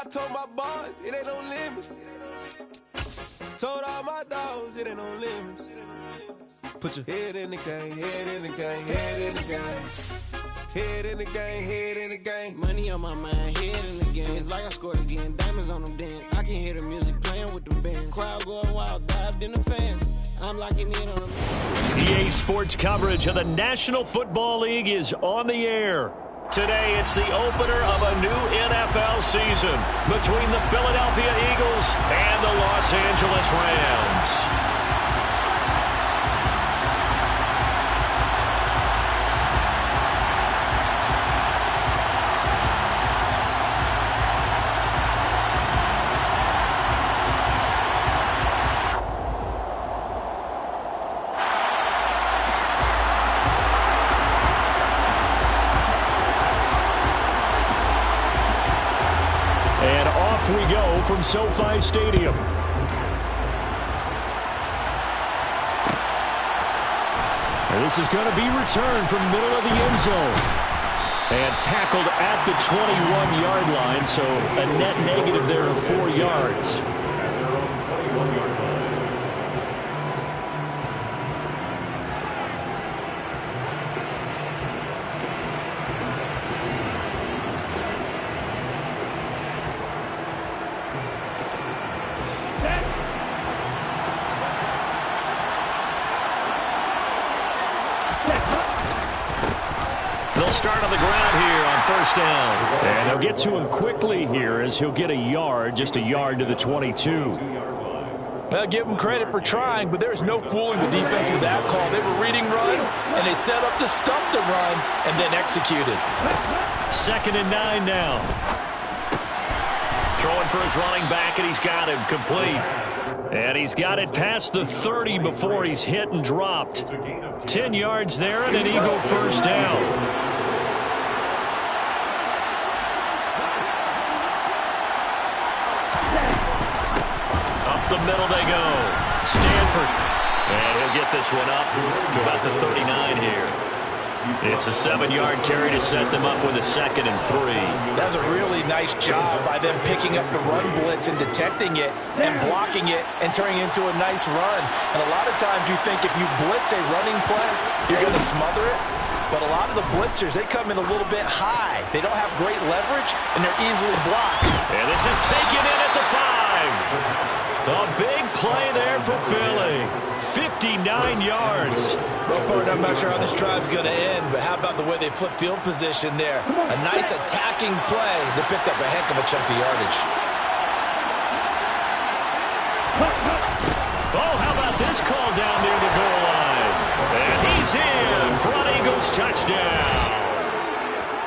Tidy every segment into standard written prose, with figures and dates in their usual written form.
I told my boys, it ain't no limits. Told all my dogs, it ain't no limits. Put your head in the game, head in the game, head in the game. Head in the game, head in the game. Money on my mind, head in the game. It's like I scored again, diamonds on them dance. I can hear the music playing with them bands. Crowd going wild, dived in the fans. I'm locking in on them. EA Sports coverage of the National Football League is on the air. Today, it's the opener of a new NFL season between the Philadelphia Eagles and the Los Angeles Rams. We go from SoFi Stadium. And this is going to be returned from the middle of the end zone. And tackled at the 21-yard line, so a net negative there of 4 yards. They'll start on the ground here on first down. And they'll get to him quickly here as he'll get a yard, just a yard to the 22. Well, give them credit for trying, but there's no fooling the defense with that call. They were reading run, and they set up to stop the run, and then executed. 2nd and 9 now. Throwing for his running back, and he's got him complete. And he's got it past the 30 before he's hit and dropped. 10 yards there and an Eagle first down. Up the middle they go. Stanford. And he'll get this one up to about the 39 here. It's a 7-yard carry to set them up with a 2nd and 3. That's a really nice job by them picking up the run blitz and detecting it and blocking it and turning it into a nice run. And a lot of times you think if you blitz a running play, you're going to smother it. But a lot of the blitzers, they come in a little bit high. They don't have great leverage, and they're easily blocked. And this is taken in at the 5. A big play there for Philly. 59 yards. Well, partner, I'm not sure how this drive's going to end, but how about the way they flip field position there? A nice attacking play that picked up a heck of a chunk of yardage. Oh, how about this call down near the goal line? And he's in for an Eagles touchdown.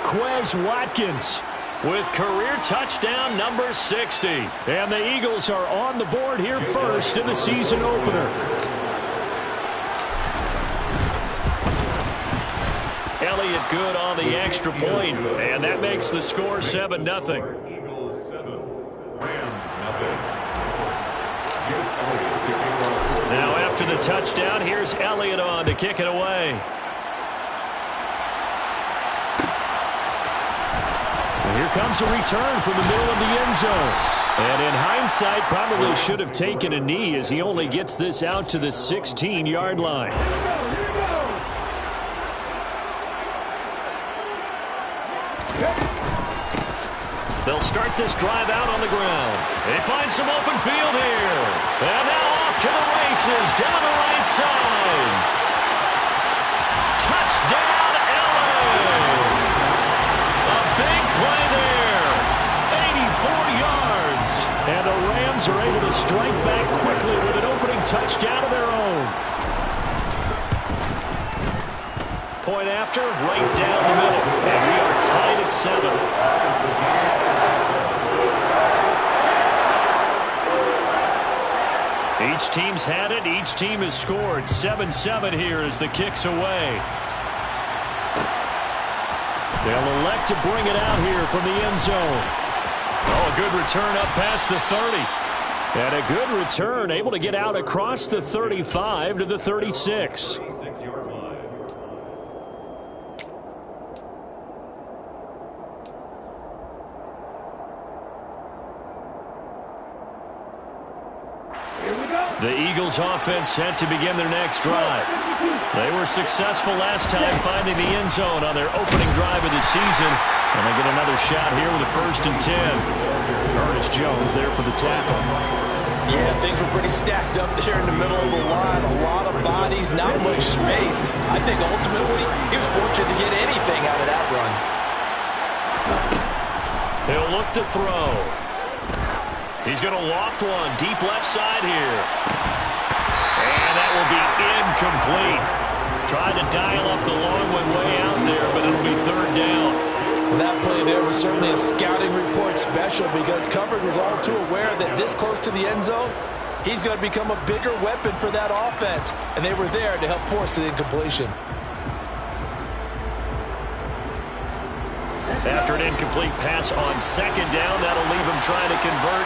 Quez Watkins with career touchdown number 60. And the Eagles are on the board here first in the season opener. Elliott good on the extra point, and that makes the score 7-0. Eagles 7, Rams 0. Now after the touchdown, here's Elliott on to kick it away. And here comes a return from the middle of the end zone. And in hindsight, probably should have taken a knee as he only gets this out to the 16-yard line. They'll start this drive out on the ground. They find some open field here. And now off to the races down the right side. Touchdown, LA. A big play there. 84 yards. And the Rams are able to strike back quickly with an opening touchdown of their own. Point after, right down the middle. And we are tied at 7. Each team's had it. Each team has scored. 7-7 here as the kick's away. They'll elect to bring it out here from the end zone. Oh, a good return up past the 30. And a good return, able to get out across the 35 to the 36. The Eagles offense set to begin their next drive. They were successful last time finding the end zone on their opening drive of the season. And they get another shot here with a 1st and 10. Ernest Jones there for the tackle. Yeah, things were pretty stacked up there in the middle of the line. A lot of bodies, not much space. I think ultimately he was fortunate to get anything out of that run. He'll look to throw. He's going to loft one deep left side here. And that will be incomplete. Tried to dial up the long one way out there, but it'll be 3rd down. Well, that play there was certainly a scouting report special because coverage was all too aware that this close to the end zone, he's going to become a bigger weapon for that offense. And they were there to help force the incompletion. After an incomplete pass on 2nd down, that'll leave him trying to convert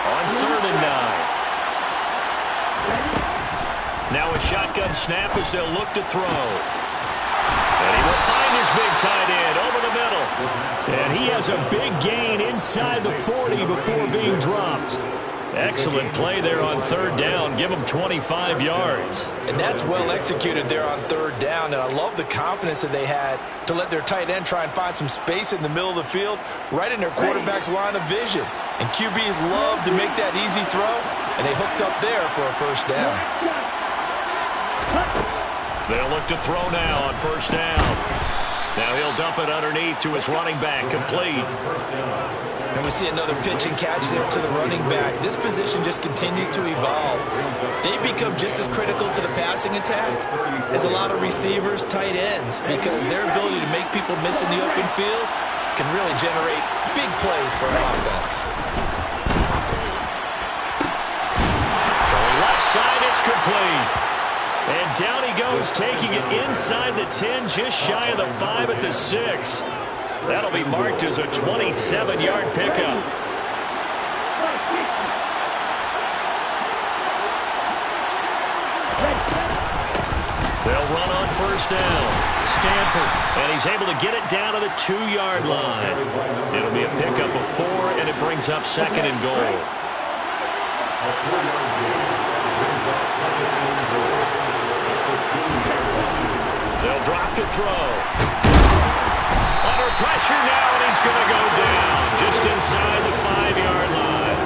on 3rd and 9. Now a shotgun snap as they'll look to throw. And he will find his big tight end over the middle. And he has a big gain inside the 40 before being dropped. Excellent play there on 3rd down. Give him 25 yards. And that's well executed there on 3rd down. And I love the confidence that they had to let their tight end try and find some space in the middle of the field, right in their quarterback's line of vision. And QBs love to make that easy throw, and they hooked up there for a 1st down. They'll look to throw now on 1st down. Now he'll dump it underneath to his running back, complete. And we see another pitch and catch there to the running back. This position just continues to evolve. They've become just as critical to the passing attack as a lot of receivers, tight ends, because their ability to make people miss in the open field can really generate big plays for an offense. From left side, it's complete. And down he goes, taking it inside the 10, just shy of the 5 at the 6. That'll be marked as a 27-yard pickup. They'll run on 1st down. Stanford, and he's able to get it down to the 2-yard line. It'll be a pickup of 4, and it brings up 2nd and goal. They'll drop to throw. Under pressure now, and he's going to go down just inside the 5-yard line.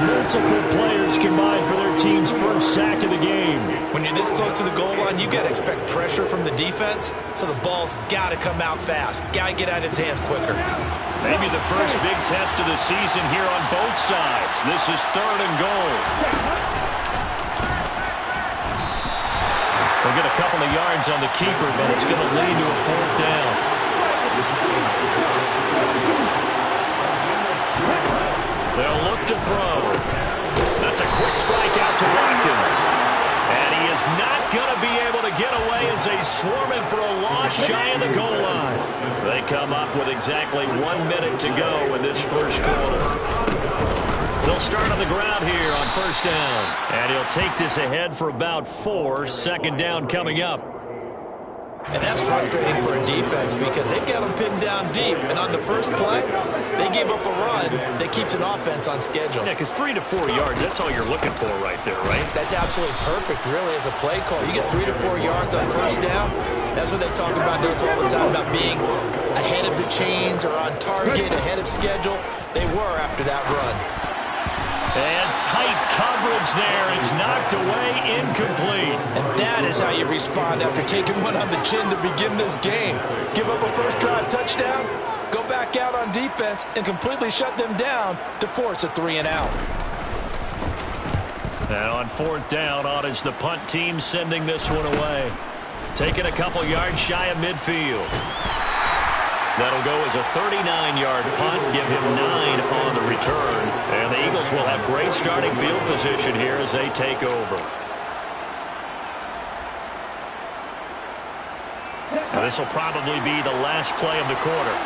Multiple players combined for their team's 1st sack of the game. When you're this close to the goal line, you got to expect pressure from the defense, so the ball's got to come out fast. Got to get out of his hands quicker. Maybe the first big test of the season here on both sides. This is 3rd and goal. They'll get a couple of yards on the keeper, but it's going to lead to a 4th down. They'll look to throw. That's a quick strike out to Watkins. And he is not going to be able to get away as they swarm him for a loss shy of the goal line. They come up with exactly 1 minute to go in this 1st quarter. They'll start on the ground here on 1st down. And he'll take this ahead for about 4. 2nd down coming up. And that's frustrating for a defense because they've got them pinned down deep. And on the first play, they gave up a run that keeps an offense on schedule. Yeah, because 3 to 4 yards, that's all you're looking for right there, right? That's absolutely perfect, really, as a play call. You get 3 to 4 yards on 1st down. That's what they talk about us all the time, about being ahead of the chains or on target, ahead of schedule. They were after that run. And tight coverage there. It's knocked away, incomplete. And that is how you respond after taking one on the chin to begin this game. Give up a 1st drive touchdown, go back out on defense, and completely shut them down to force a 3-and-out. And on 4th down, on is the punt team sending this one away. Taking a couple yards shy of midfield. That'll go as a 39-yard punt, give him 9 on the return. And the Eagles will have great starting field position here as they take over. Now this will probably be the last play of the quarter.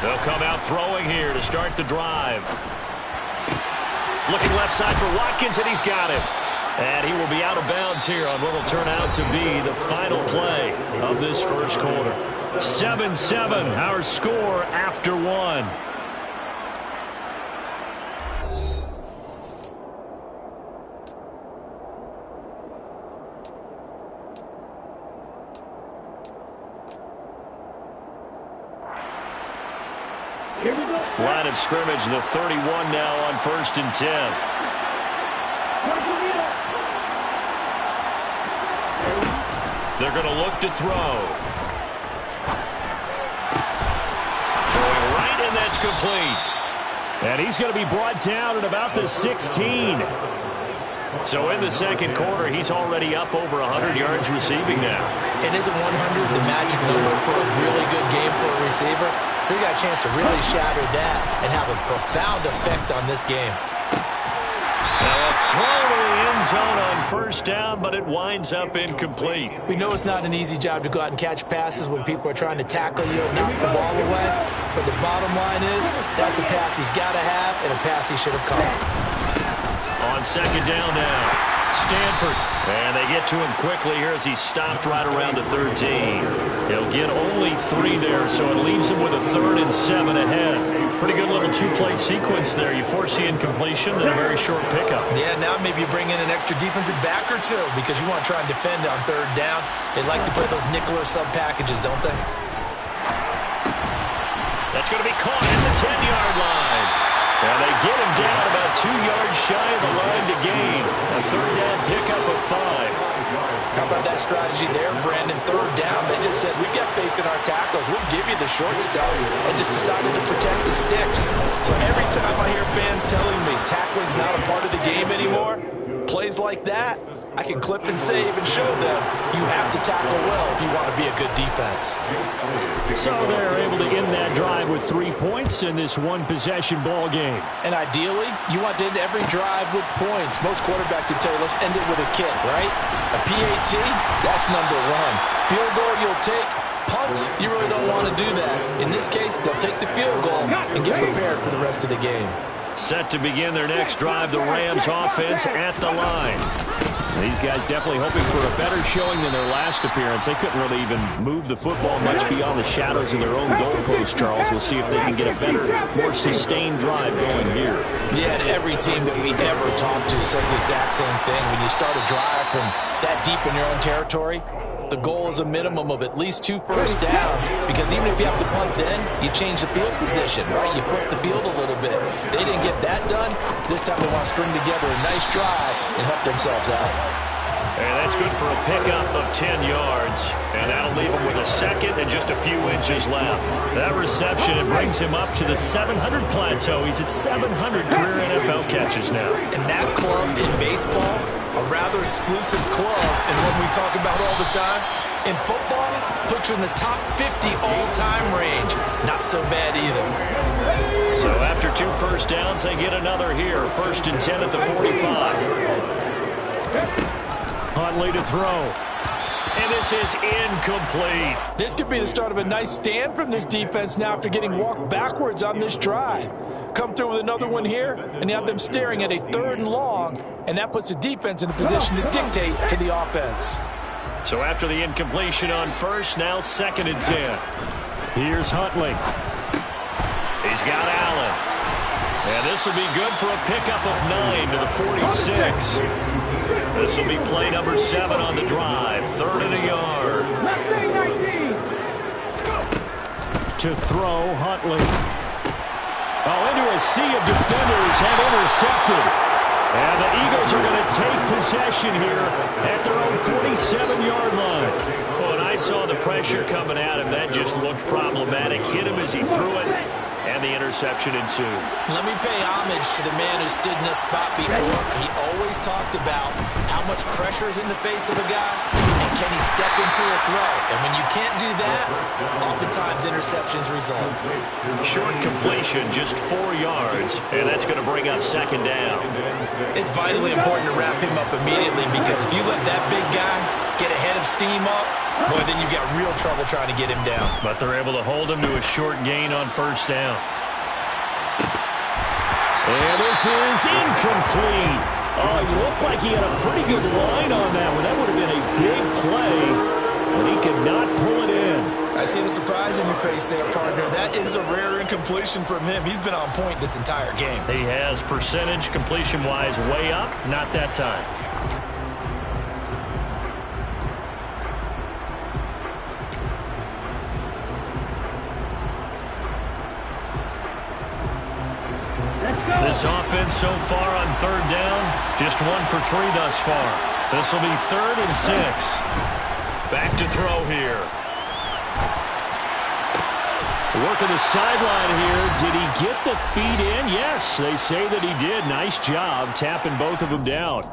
They'll come out throwing here to start the drive. Looking left side for Watkins, and he's got him. And he will be out of bounds here on what will turn out to be the final play of this first quarter. 7-7, our score after one. Line of scrimmage, the 31 now on 1st and 10. They're going to look to throw. Throwing right, and that's complete. And he's going to be brought down at about the 16. So in the second quarter, he's already up over 100 yards receiving now. And isn't 100 the magic number for a really good game for a receiver? So he got a chance to really shatter that and have a profound effect on this game. Now a throw to the end zone on 1st down, but it winds up incomplete. We know it's not an easy job to go out and catch passes when people are trying to tackle you and knock the ball away. But the bottom line is that's a pass he's got to have and a pass he should have caught. On 2nd down now, Stanford. And they get to him quickly here as he's stopped right around the 13. He'll get only 3 there, so it leaves him with a 3rd and 7 ahead. Pretty good little 2-play sequence there. You force the incompletion, then a very short pickup. Yeah, now maybe you bring in an extra defensive back or two because you want to try and defend on 3rd down. They like to play those nickel or sub packages, don't they? That's going to be caught at the 10-yard line. And they get him down about 2 yards shy of the line to gain. A 3rd down pickup of 5. How about that strategy there, Brandon? 3rd down, they just said, we got faith in our tackles. We'll give you the short stuff, and just decided to protect the sticks. So every time I hear fans telling me tackling's not a part of the game anymore, plays like that, I can clip and save and show them you have to tackle well if you want to be a good defense. So they're able to end that drive with 3 points in this one-possession ball game. And ideally, you want to end every drive with points. Most quarterbacks would tell you, let's end it with a kick, right? A PAT, that's number 1. Field goal you'll take. Punts, you really don't want to do that. In this case, they'll take the field goal and get prepared for the rest of the game. Set to begin their next drive, the Rams offense at the line. These guys definitely hoping for a better showing than their last appearance. They couldn't really even move the football much beyond the shadows of their own goalpost, Charles. We'll see if they can get a better, more sustained drive going here. Yeah, and every team that we ever talk to says the exact same thing. When you start a drive from that deep in your own territory, the goal is a minimum of at least 2 first downs, because even if you have to punt then, you change the field position, right? You flip the field a little bit. They didn't get that done. This time they want to string together a nice drive and help themselves out. And that's good for a pickup of 10 yards. And that'll leave him with a 2nd and just a few inches left. That reception, it brings him up to the 700 plateau. He's at 700 career NFL catches now. And that club in baseball, a rather exclusive club, and one we talk about all the time. In football, puts you in the top 50 all-time range. Not so bad either. So after 2 first downs, they get another here. 1st and 10 at the 45. Huntley to throw. And this is incomplete. This could be the start of a nice stand from this defense now after getting walked backwards on this drive. Come through with another one here, and you have them staring at a 3rd and long, and that puts the defense in a position to dictate to the offense. So after the incompletion on 1st, now 2nd and 10. Here's Huntley. He's got Allen. And this will be good for a pickup of 9 to the 46. This will be play number 7 on the drive. 3rd and a yard. To throw, Huntley. Oh, into a sea of defenders and intercepted. And the Eagles are going to take possession here at their own 47-yard line. Well, and I saw the pressure coming at him. That just looked problematic. Hit him as he threw it. And the interception ensued. Let me pay homage to the man who stood in this spot before. He always talked about how much pressure is in the face of a guy, and can he step into a throw. And when you can't do that, oftentimes interceptions result. Short completion, just 4 yards, and that's going to bring up 2nd down. It's vitally important to wrap him up immediately, because if you let that big guy get a head of steam up, boy, then you've got real trouble trying to get him down. But they're able to hold him to a short gain on 1st down. And this is incomplete. Oh, he looked like he had a pretty good line on that one. That would have been a big play, but he could not pull it in. I see the surprise in your face there, partner. That is a rare incompletion from him. He's been on point this entire game. He has percentage completion-wise way up. Not that time. This offense so far on third down, just 1 for 3 thus far. This will be 3rd and 6. Back to throw here. Working the sideline here. Did he get the feet in? Yes, they say that he did. Nice job tapping both of them down.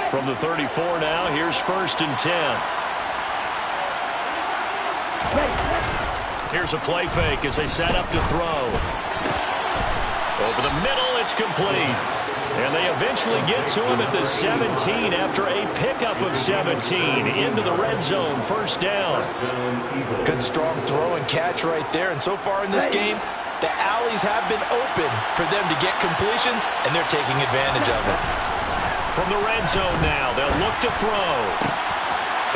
From the 34 now, here's 1st and 10. Here's a play fake as they set up to throw. Over the middle, it's complete. And they eventually get to him at the 17 after a pickup of 17 into the red zone. 1st down. Good strong throw and catch right there. And so far in this game, the alleys have been open for them to get completions, and they're taking advantage of it. From the red zone now, they'll look to throw.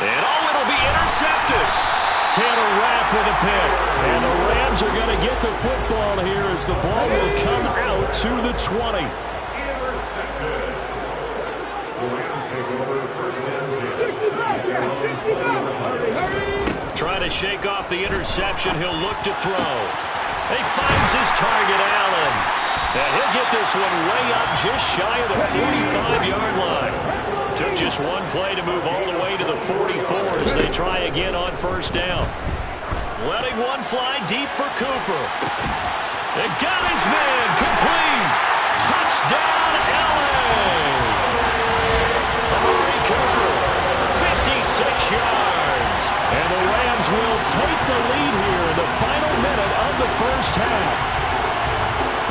And it'll be intercepted. Taylor Rapp with a pick. And the Rams are going to get the football here as the ball will come out to the 20. Intercepted. The Rams take over 1st and 10. Trying to shake off the interception. He'll look to throw. He finds his target, Allen. And he'll get this one way up just shy of the 45-yard line. Took just one play to move all the way to the 44 as they try again on 1st down. Letting one fly deep for Cooper. They got his man complete. Touchdown, Allen. Amari Cooper, 56 yards. And the Rams will take the lead here in the final minute of the 1st half.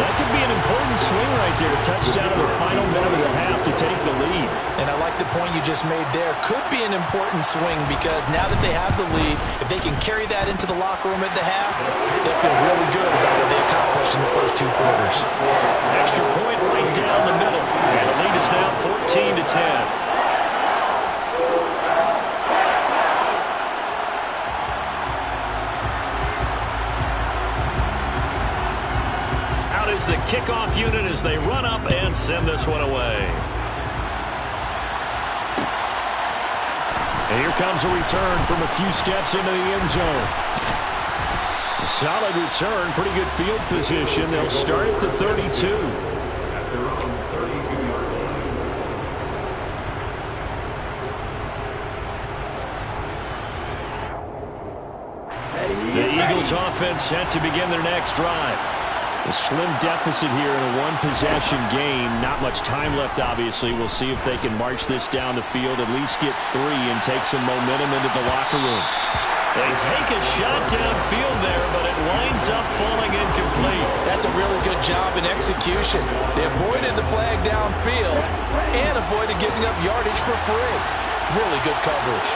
That could be an important swing right there. Touchdown in the final minute of the half to take the lead. And I like the point you just made there. Could be an important swing because now that they have the lead, if they can carry that into the locker room at the half, they'll feel really good about what they accomplished in the first 2 quarters. Extra point right down the middle. And the lead is now 14 to 10. Is the kickoff unit as they run up and send this one away. And here comes a return from a few steps into the end zone. A solid return, pretty good field position. They'll start at the 32. At their own 32-yard line. The Eagles offense set to begin their next drive. A slim deficit here in a one-possession game. Not much time left, obviously. We'll see if they can march this down the field, at least get 3, and take some momentum into the locker room. They take a shot downfield there, but it winds up falling incomplete. That's a really good job in execution. They avoided the flag downfield and avoided giving up yardage for free. Really good coverage.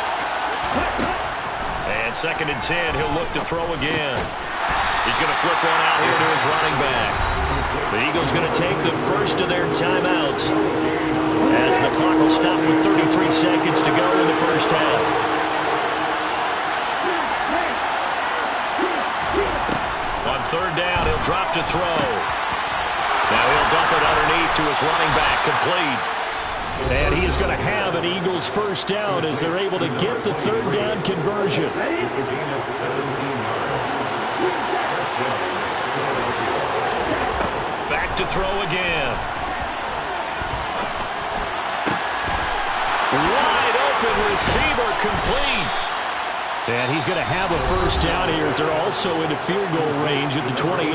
And 2nd and 10, he'll look to throw again. He's going to flip one out here to his running back. The Eagles going to take the first of their timeouts as the clock will stop with 33 seconds to go in the 1st half. On 3rd down, he'll drop to throw. Now he'll dump it underneath to his running back, complete. And he is going to have an Eagles 1st down as they're able to get the 3rd down conversion. It's a gain of 17 yards. Back to throw again. Wide open receiver, complete. And he's going to have a 1st down here as they're also into field goal range at the 28.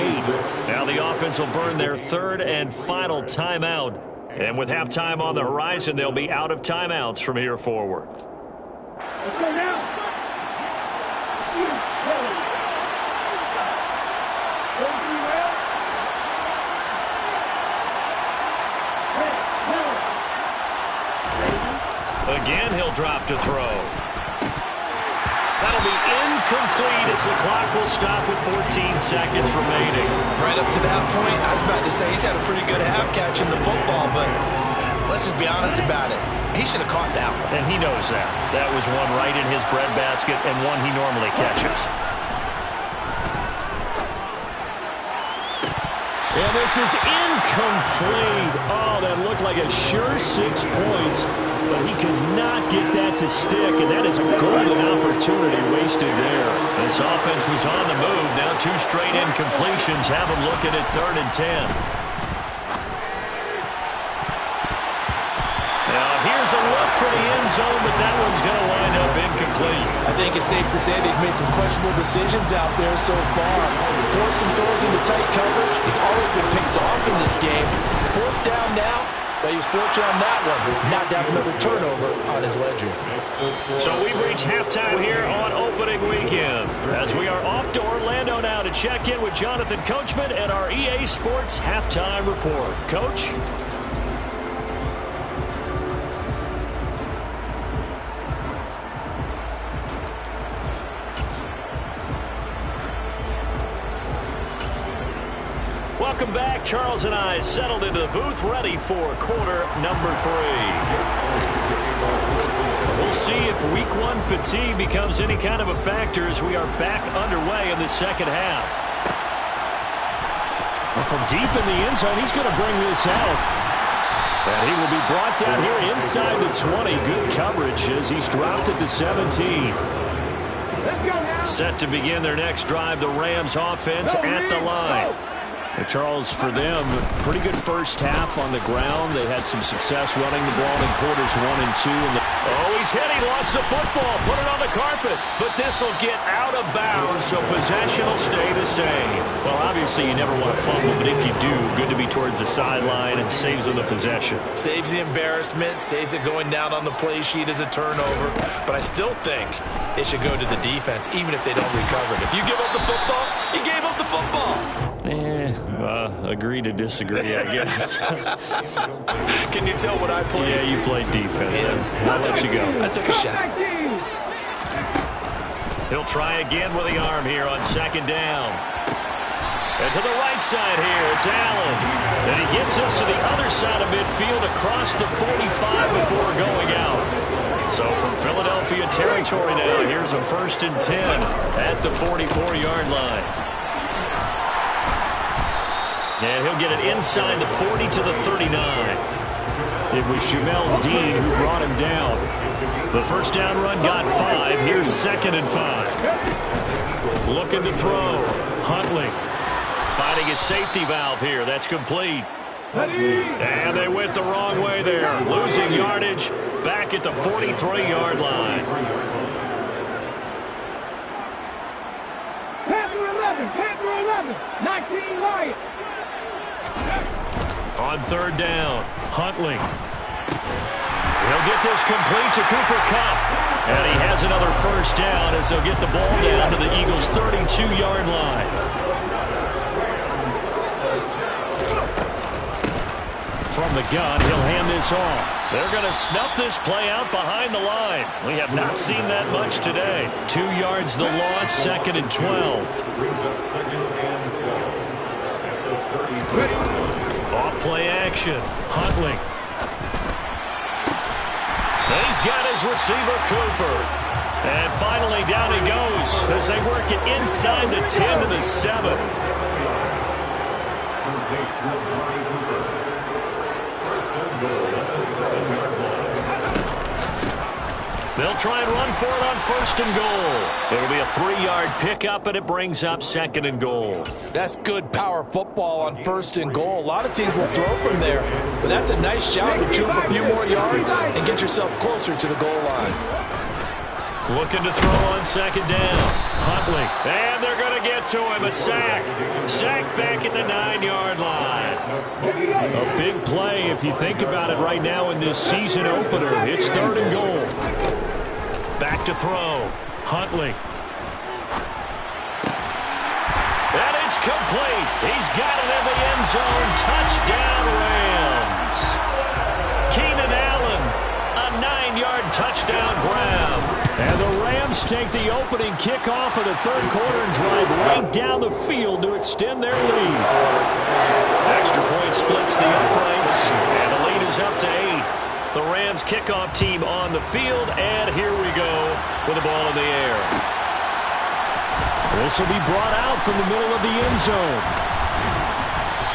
Now the offense will burn their 3rd and final timeout. And with halftime on the horizon, they'll be out of timeouts from here forward. Again, he'll drop to throw. That'll be incomplete as the clock will stop with 14 seconds remaining. Right up to that point, I was about to say he's had a pretty good half catching the football, but let's just be honest about it. He should have caught that one. And he knows that. That was one right in his breadbasket and one he normally catches. And this is incomplete. Oh, that looked like a sure 6 points, but he could not get that to stick, and that is a golden opportunity wasted there. This offense was on the move. Now 2 straight incompletions have them looking at 3rd and 10. Now here's a look for the end zone, but that one's going to wind up incomplete. I think it's safe to say that he's made some questionable decisions out there so far. Forced some throws into tight coverage. He's already been picked off in this game. 4th down now, but he was fortunate on that one, not to have another turnover on his ledger. So we've reached halftime here on opening weekend, as we are off to Orlando now to check in with Jonathan Coachman at our EA Sports Halftime Report. Coach? Welcome back. Charles and I settled into the booth, ready for quarter number 3. We'll see if week 1 fatigue becomes any kind of a factor as we are back underway in the second half. Well, from deep in the end zone, he's going to bring this out. And he will be brought down here inside the 20. Good coverage as he's dropped at the 17. Set to begin their next drive, the Rams offense at the line. Charles, for them, pretty good first half on the ground. They had some success running the ball in quarters 1 and 2. Oh, he's hit. He lost the football. Put it on the carpet. But this will get out of bounds, so possession will stay the same. Well, obviously, you never want to fumble, but if you do, good to be towards the sideline and saves them the possession. Saves the embarrassment, saves it going down on the play sheet as a turnover. But I still think it should go to the defense, even if they don't recover it. If you give up the football, you gave up the football. Agree to disagree, I guess. Can you tell what I played? Yeah, you played defense. Yeah. I'll let you go. I took a shot. He'll try again with the arm here on 2nd down. And to the right side here, it's Allen. And he gets us to the other side of midfield across the 45 before going out. So from Philadelphia territory now, here's a 1st and 10 at the 44-yard line. And he'll get it inside the 40 to the 39. It was Jamel Dean who brought him down. The first down run got 5. Here's 2nd and 5. Looking to throw. Huntley finding his safety valve here. That's complete. And they went the wrong way there. Losing yardage back at the 43-yard line. Panther 11, 19 Lions. On 3rd down, Huntley. He'll get this complete to Cooper Kupp. And he has another first down as they'll get the ball down to the Eagles' 32-yard line. From the gun, he'll hand this off. They're going to snuff this play out behind the line. We have not seen that much today. 2 yards the loss, 2nd and 12. Brings up 2nd and 12. Off play action. Huntley. He's got his receiver, Cooper. And finally down he goes as they work it inside the 10 to the 7. They'll try and run for it on 1st and goal. It'll be a 3-yard pickup, and it brings up 2nd and goal. That's good power football on 1st and goal. A lot of teams will throw from there, but that's a nice job to chew up a few more yards and get yourself closer to the goal line. Looking to throw on 2nd down. Huntley. And they're going to get to him. A sack. Sack back at the 9-yard line. A big play if you think about it right now in this season opener. It's 3rd and goal. Back to throw. Huntley. And it's complete. He's got it in the end zone. Touchdown, Rams. Keenan Allen, a 9-yard touchdown grab. And the Rams Eagles take the opening kickoff of the third quarter and drive right down the field to extend their lead. Extra point splits the uprights, and the lead is up to 8. The Rams kickoff team on the field, and here we go with the ball in the air. This will be brought out from the middle of the end zone.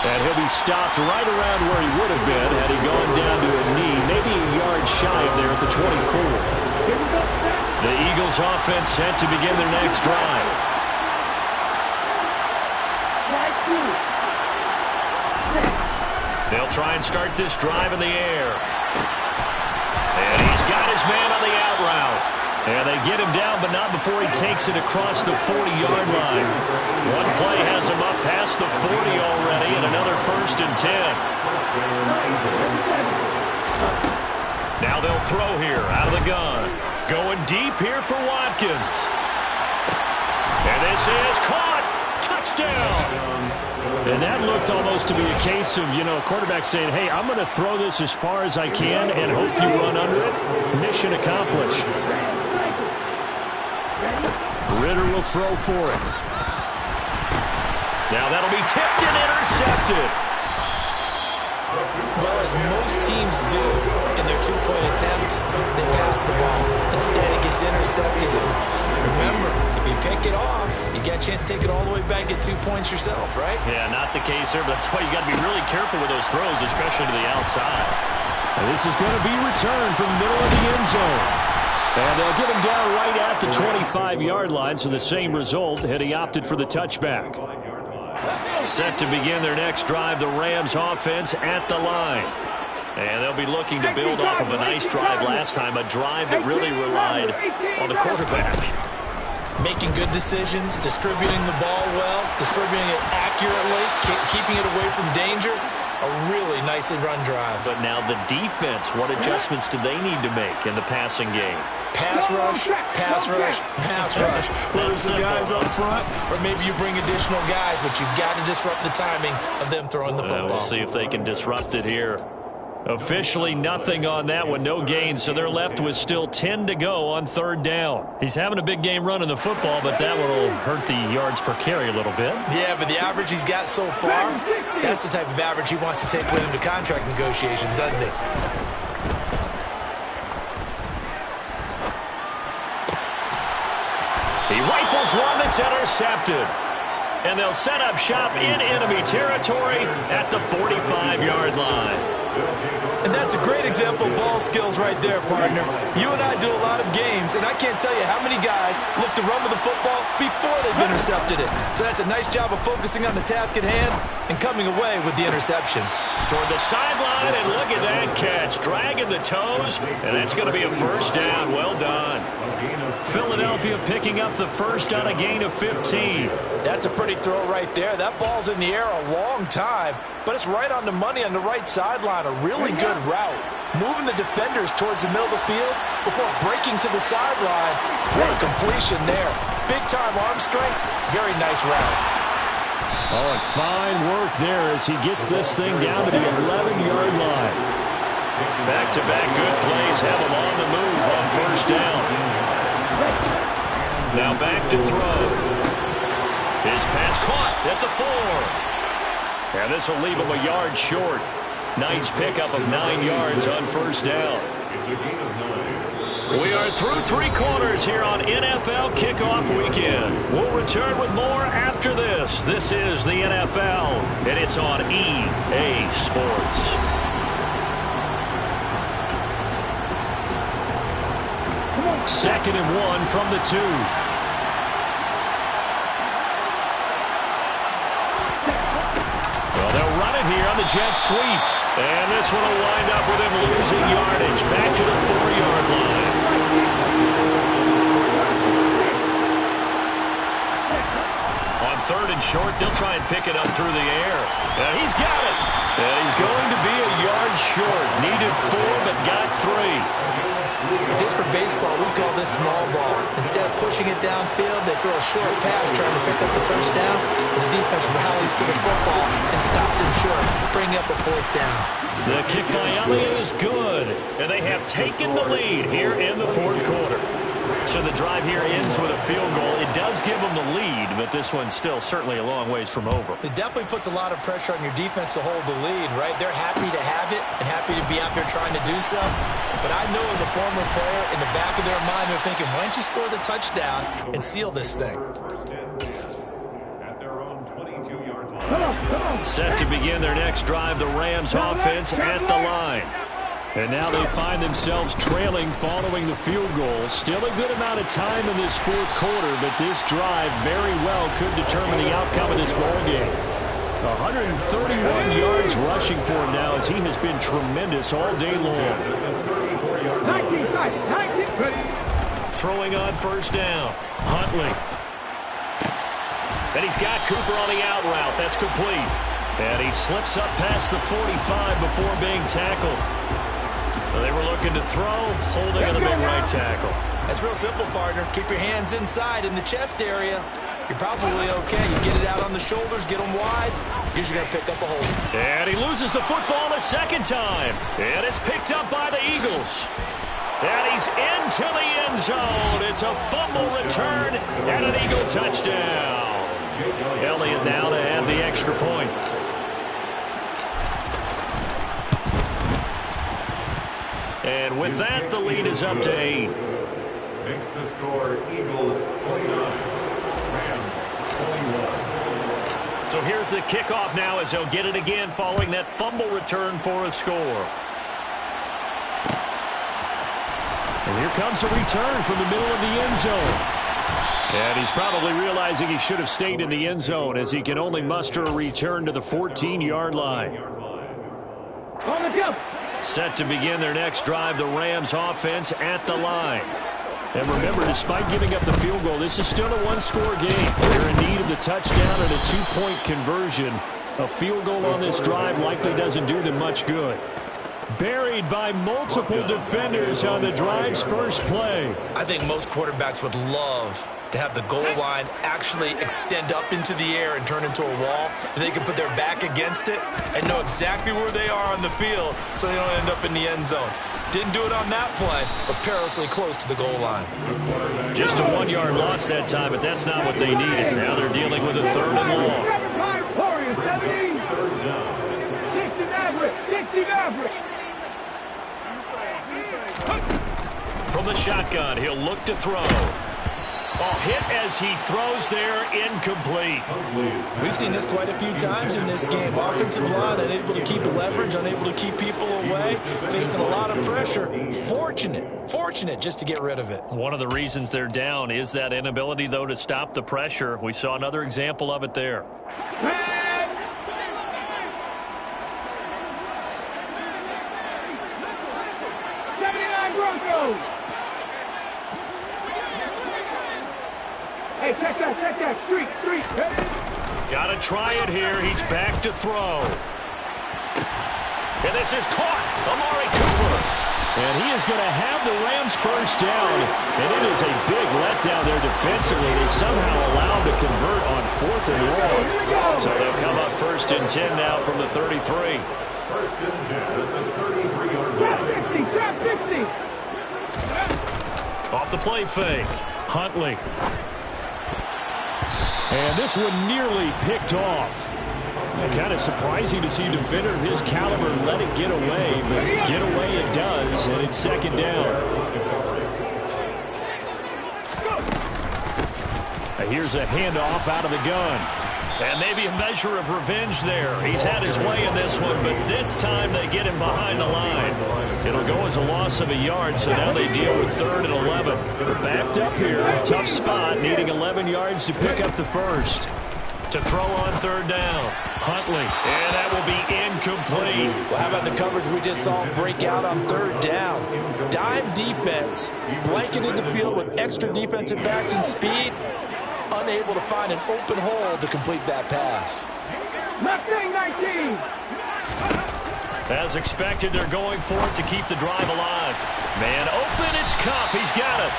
And he'll be stopped right around where he would have been had he gone down to a knee, maybe a yard shy of there at the 24. The Eagles offense set to begin their next drive. They'll try and start this drive in the air. And he's got his man on the out route. And they get him down, but not before he takes it across the 40-yard line. One play has him up past the 40 already, and another 1st and 10. Now they'll throw here out of the gun. Going deep here for Watkins. And this is caught. Touchdown. And that looked almost to be a case of, a quarterback saying, hey, I'm going to throw this as far as I can and hope you run under it. Mission accomplished. Ritter will throw for it. Now that'll be tipped and intercepted. Well, as most teams do in their two-point attempt, they pass the ball. Instead, it gets intercepted. Remember, if you pick it off, you get a chance to take it all the way back, get 2 points yourself, right? Yeah, not the case there, but that's why you got to be really careful with those throws, especially to the outside. And this is going to be returned from the middle of the end zone. And they'll get him down right at the 25-yard line, so the same result had he opted for the touchback. Set to begin their next drive, the Rams offense at the line. And they'll be looking to build off of a nice drive last time, a drive that really relied on the quarterback. Making good decisions, distributing the ball well, distributing it accurately, keeping it away from danger. A really nicely run drive. But now the defense, what adjustments do they need to make in the passing game? Pass rush, pass rush, pass rush. Whether it's the guys up front or maybe you bring additional guys, but you've got to disrupt the timing of them throwing the football. We'll see if they can disrupt it here. Officially nothing on that one, no gain, so they're left with still 10 to go on 3rd down. He's having a big game running the football, but that one will hurt the yards per carry a little bit. Yeah, but the average he's got so far, that's the type of average he wants to take with him to contract negotiations, doesn't he? He rifles one that's intercepted. And they'll set up shop in enemy territory at the 45-yard line. And that's a great example of ball skills right there, partner. You and I do a lot of games, and I can't tell you how many guys look to run with the football before they've intercepted it. So that's a nice job of focusing on the task at hand and coming away with the interception. Toward the sideline, and look at that catch. Dragging the toes, and that's going to be a 1st down. Well done. Philadelphia picking up the first on a gain of 15. That's a pretty throw right there. That ball's in the air a long time, but it's right on the money on the right sideline. A really good route. Moving the defenders towards the middle of the field before breaking to the sideline. What a completion there. Big-time arm strength. Very nice route. Oh, and fine work there as he gets this thing down to the 11-yard line. Back-to-back good plays have him on the move on 1st down. Now back to throw. His pass caught at the 4. And this will leave him a yard short. Nice pickup of 9 yards on 1st down. We are through 3 quarters here on NFL Kickoff Weekend. We'll return with more after this. This is the NFL, and it's on EA Sports. Second and 1 from the 2. Well, they'll run it here on the jet sweep. And this one will wind up with him losing yardage. Back to the 4-yard line. On 3rd and short, they'll try and pick it up through the air. And he's got it. And he's going to be a yard short. Needed 4, but got 3. If this were baseball, we call this small ball. Instead of pushing it downfield, they throw a short pass trying to pick up the first down, and the defense rallies to the football and stops him short, bringing up a fourth down. The kick by Elliott is good, and they have taken the lead here in the fourth quarter. So the drive here ends with a field goal. It does give them the lead, but this one's still certainly a long ways from over. It definitely puts a lot of pressure on your defense to hold the lead, right? They're happy to have it and happy to be out there trying to do so. But I know as a former player, in the back of their mind, they're thinking, why don't you score the touchdown and seal this thing? At their own 22-yard line. Set to begin their next drive, the Rams offense at the line. And now they find themselves trailing following the field goal. Still a good amount of time in this fourth quarter, but this drive very well could determine the outcome of this ballgame. 131 yards rushing for him now as he has been tremendous all day long. 19 seconds. Throwing on first down. Huntley. And he's got Cooper on the out route. That's complete. And he slips up past the 45 before being tackled. They were looking to throw, holding on the big right tackle. That's real simple, partner. Keep your hands inside in the chest area. You're probably okay. You get it out on the shoulders, get them wide. You're just going to pick up a hold. And he loses the football a second time. And it's picked up by the Eagles. And he's into the end zone. It's a fumble return and an Eagle touchdown. Elliott now to add the extra point. And with that, the lead is up to 8. Makes the score Eagles 29, Rams 21. So here's the kickoff now as they'll get it again following that fumble return for a score. And here comes a return from the middle of the end zone. And he's probably realizing he should have stayed in the end zone as he can only muster a return to the 14-yard line. On the jump. Set to begin their next drive, the Rams offense at the line. And remember, despite giving up the field goal, this is still a one-score game. They're in need of the touchdown and a two-point conversion. A field goal on this drive likely doesn't do them much good. Buried by multiple defenders on the drive's first play. I think most quarterbacks would love to have the goal line actually extend up into the air and turn into a wall. They can put their back against it and know exactly where they are on the field so they don't end up in the end zone. Didn't do it on that play, but perilously close to the goal line. Just a 1-yard loss that time, but that's not what they needed. Now they're dealing with a third and long. Warriors 17. 60 average. 60 average. From the shotgun, he'll look to throw. Ball hit as he throws there, incomplete. We've seen this quite a few times in this game. Offensive line unable to keep leverage, unable to keep people away, facing a lot of pressure. Fortunate just to get rid of it. One of the reasons they're down is that inability, though, to stop the pressure. We saw another example of it there. 79 Broncos. Hey, check that. Street. Got to try it here. He's back to throw. And this is caught. Amari Cooper. And he is going to have the Rams first down. And it is a big letdown there defensively. They somehow allowed to convert on 4th and long. So they'll come up 1st and 10 now from the 33. 1st and 10 at the 33-yard line. Trap 60. Off the play fake. Huntley. And this one nearly picked off. Kind of surprising to see a defender of his caliber let it get away, but get away it does, and it's 2nd down. And here's a handoff out of the gun. And maybe a measure of revenge there. He's had his way in this one, but this time they get him behind the line. It'll go as a loss of a yard, so now they deal with 3rd and 11. They're backed up here, tough spot, needing 11 yards to pick up the first. To throw on 3rd down, Huntley, and that will be incomplete. Well, how about the coverage we just saw break out on 3rd down? Dime defense, blanketed the field with extra defensive backs and speed, unable to find an open hole to complete that pass. Left wing 19. As expected, they're going for it to keep the drive alive. Man open, it's Kupp. He's got it.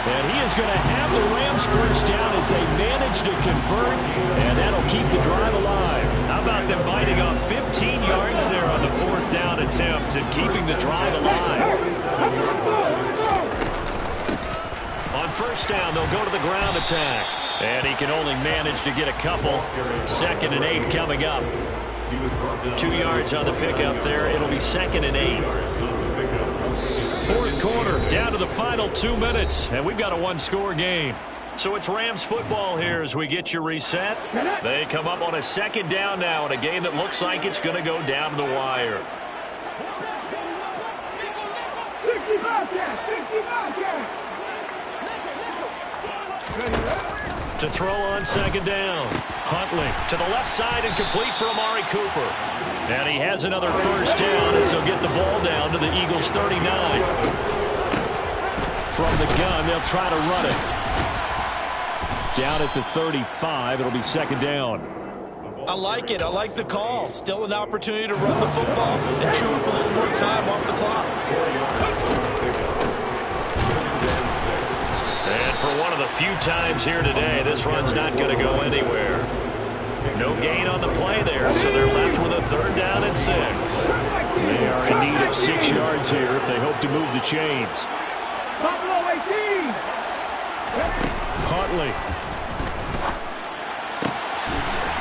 And he is going to have the Rams first down as they manage to convert, and that'll keep the drive alive. How about them biting off 15 yards there on the 4th down attempt and keeping the drive alive? On first down, they'll go to the ground attack. And he can only manage to get a couple. 2nd and 8 coming up. 2 yards on the pickup there. It'll be 2nd and 8. 4th quarter, down to the final 2 minutes. And we've got a one-score game. So it's Rams football here as we get you reset. They come up on a 2nd down now in a game that looks like it's going to go down to the wire. 65. To throw on 2nd down. Huntley to the left side and complete for Amari Cooper. And he has another first down as he'll get the ball down to the Eagles' 39. From the gun, they'll try to run it. Down at the 35, it'll be 2nd down. I like it. I like the call. Still an opportunity to run the football and chew up a little more time off the clock. And for one of the few times here today, this run's not going to go anywhere. No gain on the play there, so they're left with a 3rd down and 6. They are in need of 6 yards here if they hope to move the chains. Huntley.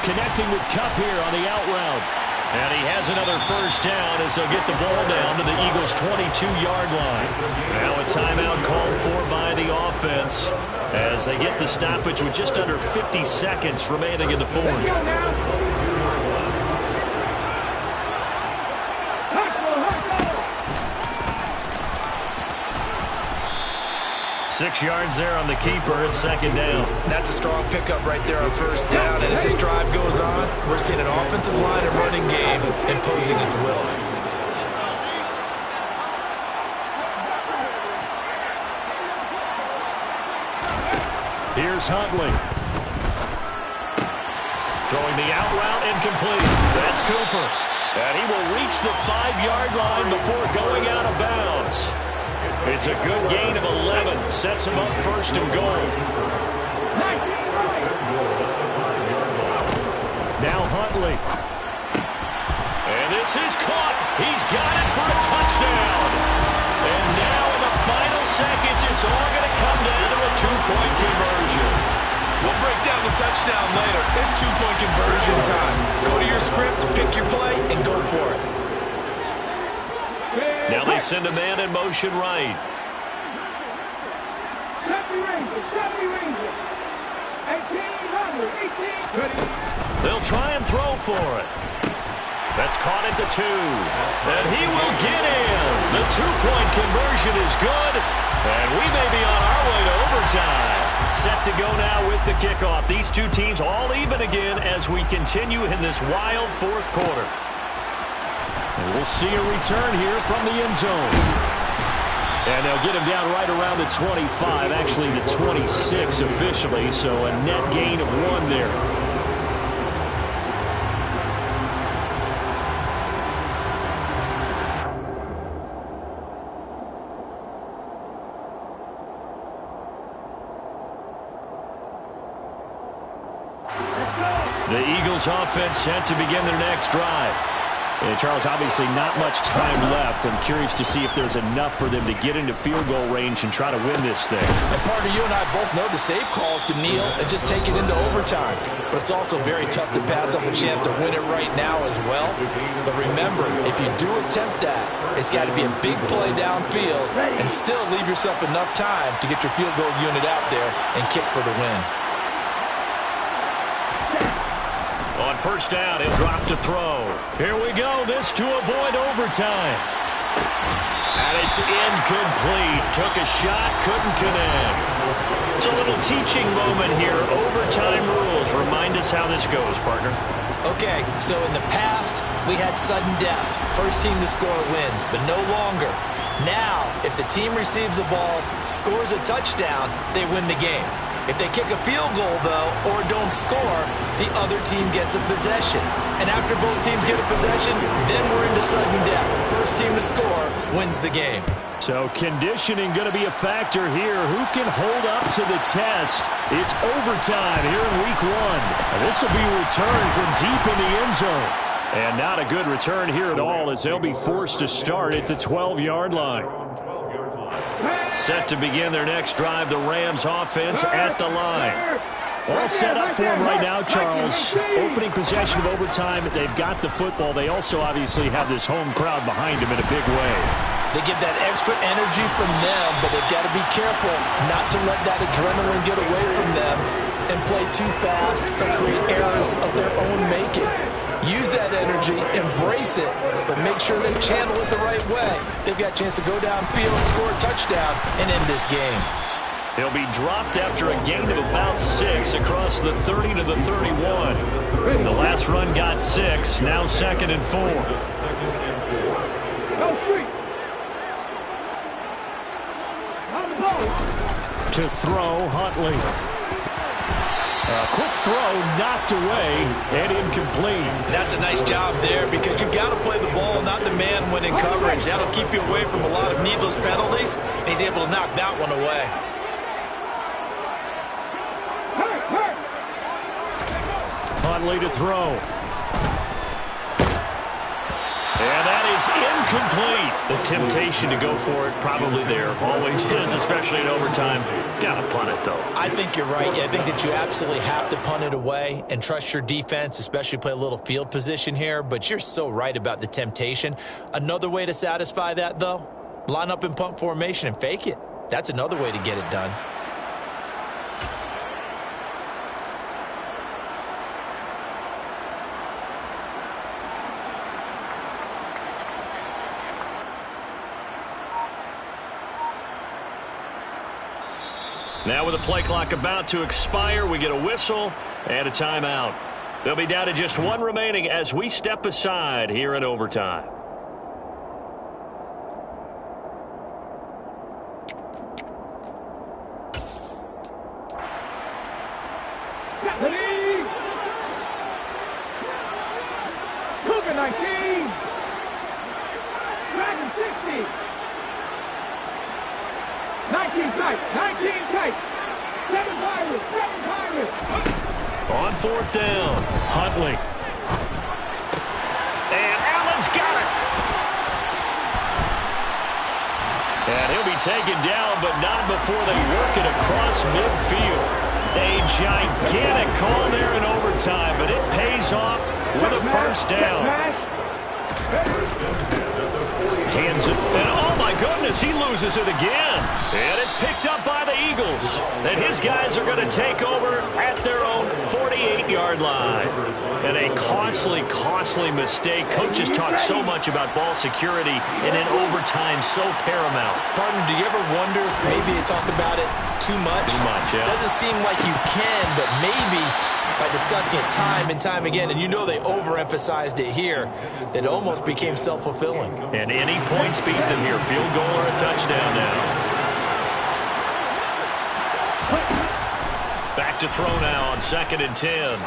Connecting with Kupp here on the out route. And he has another first down as they'll get the ball down to the Eagles' 22-yard line. Now a timeout called for by the offense as they get the stoppage with just under 50 seconds remaining in the 4th. 6 yards there on the keeper at 2nd down. That's a strong pickup right there on 1st down. And as this drive goes on, we're seeing an offensive line and running game imposing its will. Here's Huntley. Throwing the out route incomplete. That's Cooper. And he will reach the 5-yard line before going out of bounds. It's a good gain of 11. Sets him up 1st and goal. Now Huntley. And this is caught. He's got it for a touchdown. And now in the final seconds, it's all going to come down to a 2-point conversion. We'll break down the touchdown later. It's 2-point conversion time. Go to your script, pick your play, and go for it. Now they send a man in motion right. They'll try and throw for it. That's caught at the 2. And he will get in. The 2-point conversion is good. And we may be on our way to overtime. Set to go now with the kickoff. These two teams all even again as we continue in this wild 4th quarter. And we'll see a return here from the end zone. And they'll get him down right around the 25, actually the 26 officially, so a net gain of 1 there. The Eagles offense set to begin their next drive. And Charles, obviously not much time left. I'm curious to see if there's enough for them to get into field goal range and try to win this thing. And partner, you and I both know the save calls to kneel and just take it into overtime. But it's also very tough to pass up a chance to win it right now as well. But remember, if you do attempt that, it's got to be a big play downfield and still leave yourself enough time to get your field goal unit out there and kick for the win. On first down, he'll drop to throw. Here we go. This to avoid overtime. And it's incomplete. Took a shot, couldn't connect. It's a little teaching moment here. Overtime rules. Remind us how this goes, partner. Okay, so in the past, we had sudden death. First team to score wins, but no longer. Now, if the team receives the ball, scores a touchdown, they win the game. If they kick a field goal, though, or don't score, the other team gets a possession. And after both teams get a possession, then we're into sudden death. First team to score wins the game. So conditioning going to be a factor here. Who can hold up to the test? It's overtime here in week 1. This will be returned from deep in the end zone. And not a good return here at all, as they'll be forced to start at the 12-yard line. Set to begin their next drive, the Rams offense at the line. All set up for them right now, Charles. Opening possession of overtime. They've got the football. They also obviously have this home crowd behind them in a big way. They get that extra energy from them, but they've got to be careful not to let that adrenaline get away from them and play too fast or create errors of their own making. Use that energy, embrace it, but make sure they channel it the right way. They've got a chance to go downfield, score a touchdown, and end this game. He'll be dropped after a gain of about 6 across the 30 to the 31. The last run got 6, now 2nd and 4. To throw, Huntley. A quick throw knocked away and incomplete. That's a nice job there because you've got to play the ball, not the man when in coverage. That'll keep you away from a lot of needless penalties, and he's able to knock that one away. Huntley to throw. And that is incomplete. The temptation to go for it probably there. Always is, especially in overtime. Got to punt it, though. I think you're right. I think that you absolutely have to punt it away and trust your defense, especially play a little field position here. But you're so right about the temptation. Another way to satisfy that, though, line up in punt formation and fake it. That's another way to get it done. Now with the play clock about to expire, we get a whistle and a timeout. They'll be down to just 1 remaining as we step aside here in overtime. Cougar 19. Dragon 60. 19 tight, 19 tight. 7 Pirates, 7 Pirates. On 4th down, Huntley. And Allen's got it. And he'll be taken down, but not before they work it across midfield. A gigantic call there in overtime, but it pays off with a first down. Hands it, and oh my goodness, he loses it again. And it's picked up by the Eagles. And his guys are going to take over at their own 48-yard line. And a costly, costly mistake. Coaches talk so much about ball security, and in overtime, so paramount. Partner, do you ever wonder, maybe they talk about it too much? Too much, yeah. Doesn't seem like you can, but maybe by discussing it time and time again, and you know they overemphasized it here, it almost became self-fulfilling. And any points beat them here. Field goal or a touchdown now. Back to throw now on 2nd and 10.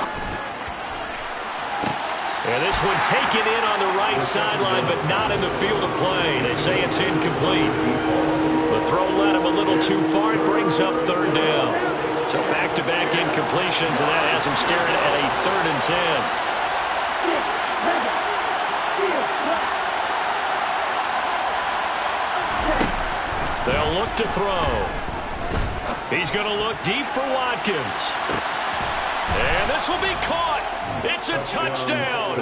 And this one taken in on the right sideline, but not in the field of play. They say it's incomplete. The throw led him a little too far. It brings up 3rd down. So back-to-back incompletions, and that has him staring at a 3rd and 10. They'll look to throw. He's going to look deep for Watkins. And this will be caught. It's a touchdown.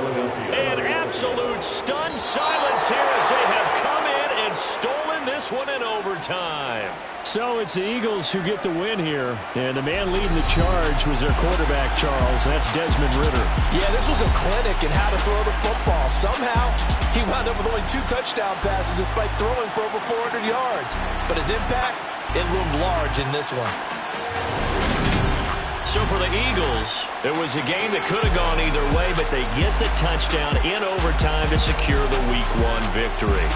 An absolute stunned silence here as they have come in and stolen this one in overtime. So it's the Eagles who get the win here. And the man leading the charge was their quarterback, Charles. That's Desmond Ridder. Yeah, this was a clinic in how to throw the football. Somehow, he wound up with only 2 touchdown passes despite throwing for over 400 yards. But his impact, it loomed large in this one. So for the Eagles, it was a game that could have gone either way, but they get the touchdown in overtime to secure the Week 1 victory.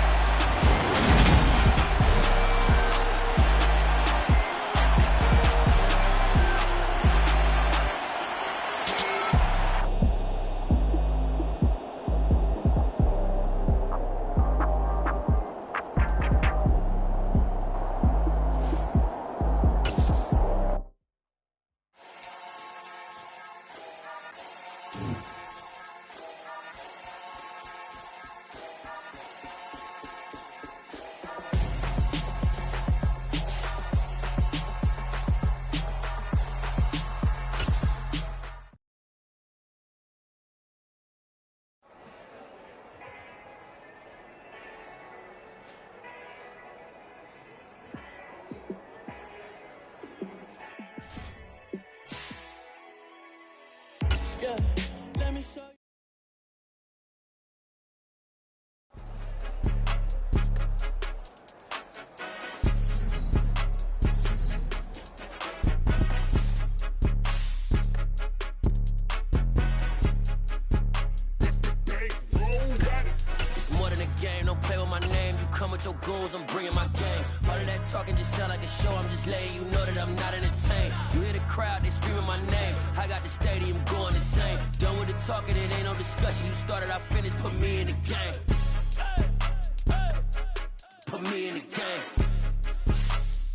bringing my game. All of that talking just sound like a show, I'm just letting you know that I'm not entertained. You hear the crowd, they screaming my name. I got the stadium going insane. Done with the talking, it ain't no discussion. You started, I finished, put me in the game. Put me in the game.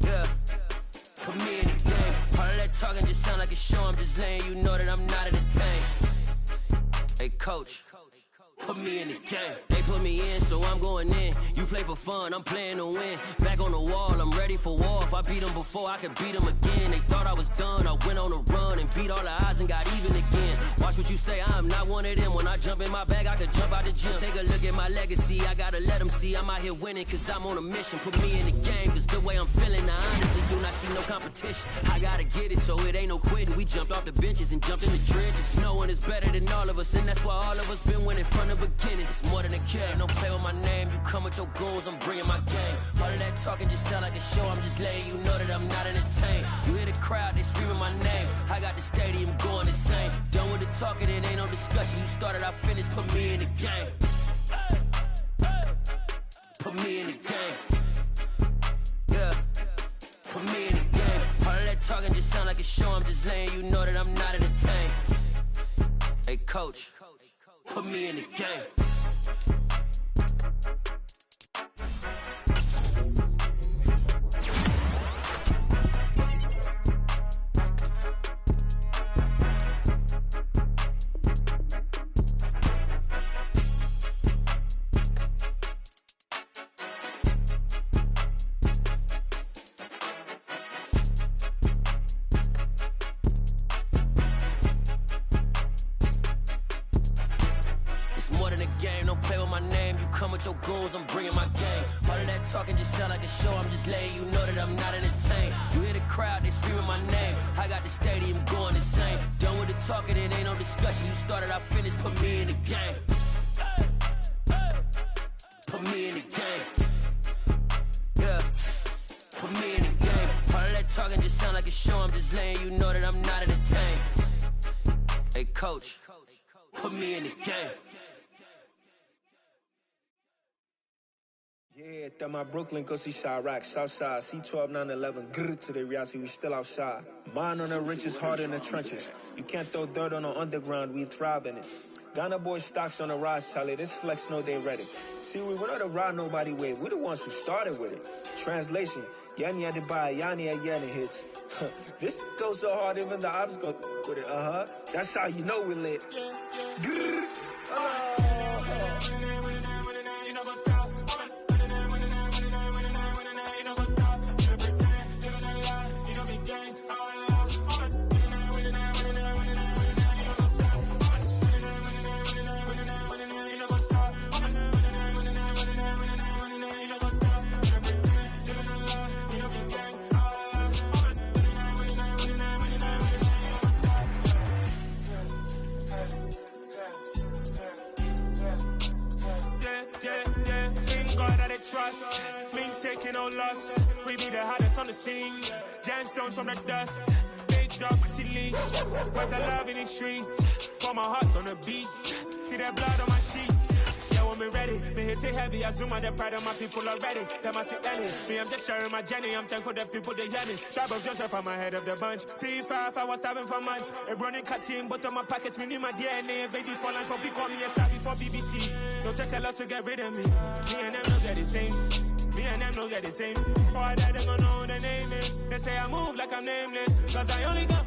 Yeah, put me in the game. All of that talking just sound like a show, I'm just letting you know that I'm not entertained. Hey coach, put me in the game. They put me in, so I'm going in. You play for fun, I'm playing to win. Back on the wall, I'm ready for war. If I beat them before, I could beat them again. They thought I was done, I went on a run and beat all the odds and got even again. Watch what you say, I'm not one of them. When I jump in my bag, I could jump out the gym. Take a look at my legacy, I gotta let them see I'm out here winning, cause I'm on a mission. Put me in the game, cause the way I'm feeling, I honestly do not see no competition. I gotta get it, so it ain't no quitting. We jumped off the benches and jumped in the trenches. No one is better than all of us, and that's why all of us been winning from the beginning. It's more than a game, don't play with my name. You come with your goons, I'm bringing my game. All of that talking just sound like a show, I'm just letting you know that I'm not entertained. You hear the crowd, they screaming my name. I got the stadium going insane. Done with the talking, it ain't no discussion. You started, I finished, put me in the game. Put me in the game. Yeah, put me in the game. All of that talking just sound like a show, I'm just letting you know that I'm not entertained. Hey coach, put me in the game. Your goons, I'm bringing my game. All of that talking just sound like a show, I'm just letting you know that I'm not entertained. You hear the crowd, they screaming my name. I got the stadium going insane. Done with the talking, it ain't no discussion. You started, I finished, put me in the game. Put me in the game. Yeah, put me in the game. All of that talking just sound like a show, I'm just letting you know that I'm not entertained. Hey coach, put me in the game. Yeah, that my Brooklyn, go see Chirac, Southside, C12, 911, grrr to the reality, we still outside. Mine on the riches, heart in the trenches. You can't throw dirt on the underground, we thrive in it. Ghana boys stocks on the rise, Charlie, this flex know they ready. See, we were not to ride nobody with, we the ones who started with it. Translation, Yanni had to buy, Yanni had Yanni hits. This goes so hard, even the ops go with it, That's how you know we lit. Grrr, trust, me taking no loss. We be the hottest on the scene. Gemstones from the dust. Big dog, pretty leash. Where's the love in the streets? Pour my heart on the beat. See that blood on my sheets. Yeah, when we ready, me hit it heavy. I zoom on the pride of my people already. Them I see Ellie. Me, I'm just sharing my journey. I'm thankful that people they hear me. Tribe of Joseph, I'm ahead of the bunch. P5, I was starving for months. A running cut team, but on my pockets, me need my DNA. Baby for lunch, but we call me a star before BBC. Don't take a lot to get rid of me. Me and them don't get the same. Me and them don't get the same. Boy, that they don't know who the name is. They say I move like I'm nameless. Cause I only got